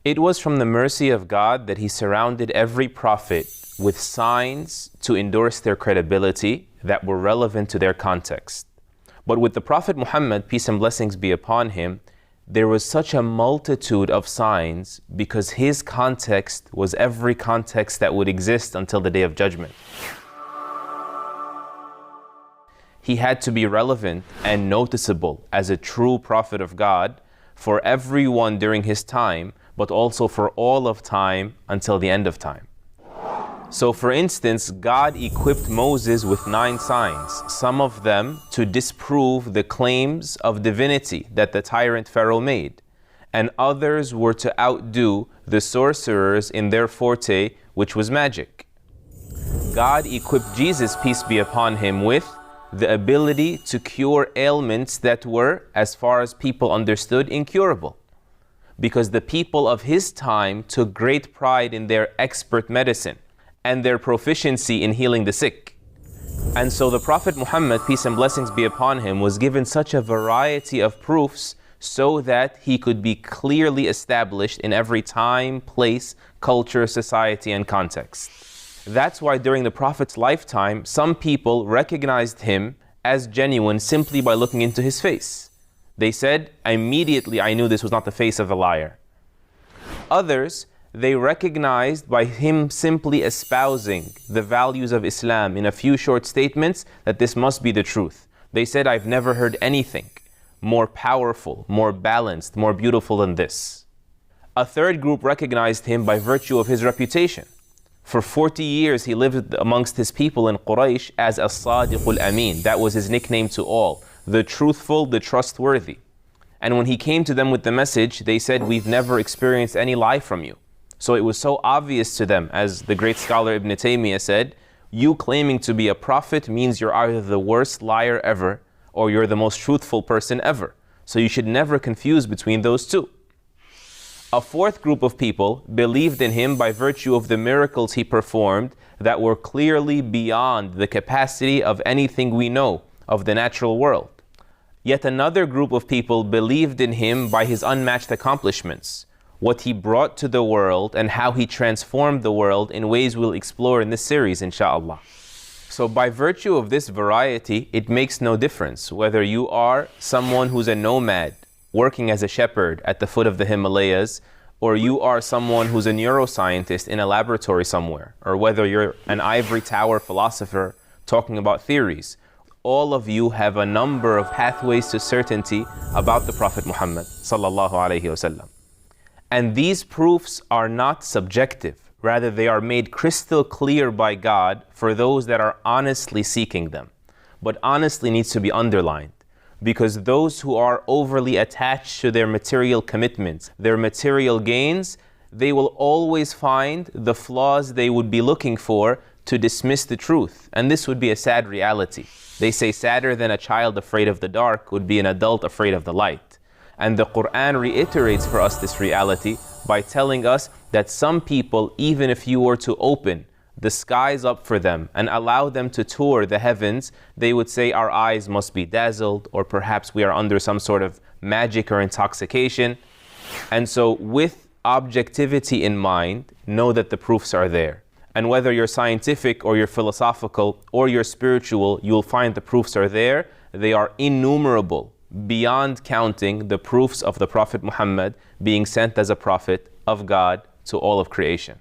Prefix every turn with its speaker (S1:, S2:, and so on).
S1: It was from the mercy of God that He surrounded every prophet with signs to endorse their credibility that were relevant to their context. But with the Prophet Muhammad, peace and blessings be upon him, there was such a multitude of signs because his context was every context that would exist until the Day of Judgment. He had to be relevant and noticeable as a true prophet of God for everyone during his time, but also for all of time until the end of time. So for instance, God equipped Moses with 9 signs, some of them to disprove the claims of divinity that the tyrant Pharaoh made, and others were to outdo the sorcerers in their forte, which was magic. God equipped Jesus, peace be upon him, with the ability to cure ailments that were, as far as people understood, incurable, because the people of his time took great pride in their expert medicine and their proficiency in healing the sick. And so the Prophet Muhammad, peace and blessings be upon him, was given such a variety of proofs so that he could be clearly established in every time, place, culture, society, and context. That's why during the Prophet's lifetime, some people recognized him as genuine simply by looking into his face. They said, immediately I knew this was not the face of a liar. Others, they recognized by him simply espousing the values of Islam in a few short statements that this must be the truth. They said, I've never heard anything more powerful, more balanced, more beautiful than this. A third group recognized him by virtue of his reputation. For 40 years, he lived amongst his people in Quraysh as As-Sadiq al-Amin. That was his nickname to all, the truthful, the trustworthy. And when he came to them with the message, they said, we've never experienced any lie from you. So it was so obvious to them, as the great scholar Ibn Taymiyyah said, you claiming to be a prophet means you're either the worst liar ever or you're the most truthful person ever. So you should never confuse between those two. A fourth group of people believed in him by virtue of the miracles he performed that were clearly beyond the capacity of anything we know of the natural world. Yet another group of people believed in him by his unmatched accomplishments, what he brought to the world and how he transformed the world in ways we'll explore in this series, inshallah. So by virtue of this variety, it makes no difference whether you are someone who's a nomad, working as a shepherd at the foot of the Himalayas, or you are someone who's a neuroscientist in a laboratory somewhere, or whether you're an ivory tower philosopher talking about theories. All of you have a number of pathways to certainty about the Prophet Muhammad sallallahu alaihi wasallam. And these proofs are not subjective. Rather, they are made crystal clear by God for those that are honestly seeking them. But honestly needs to be underlined, because those who are overly attached to their material commitments, their material gains, they will always find the flaws they would be looking for to dismiss the truth. And this would be a sad reality. They say sadder than a child afraid of the dark would be an adult afraid of the light. And the Quran reiterates for us this reality by telling us that some people, even if you were to open the skies up for them and allow them to tour the heavens, they would say our eyes must be dazzled, or perhaps we are under some sort of magic or intoxication. And so with objectivity in mind, know that the proofs are there. And whether you're scientific or you're philosophical or you're spiritual, you'll find the proofs are there. They are innumerable, beyond counting, the proofs of the Prophet Muhammad being sent as a prophet of God to all of creation.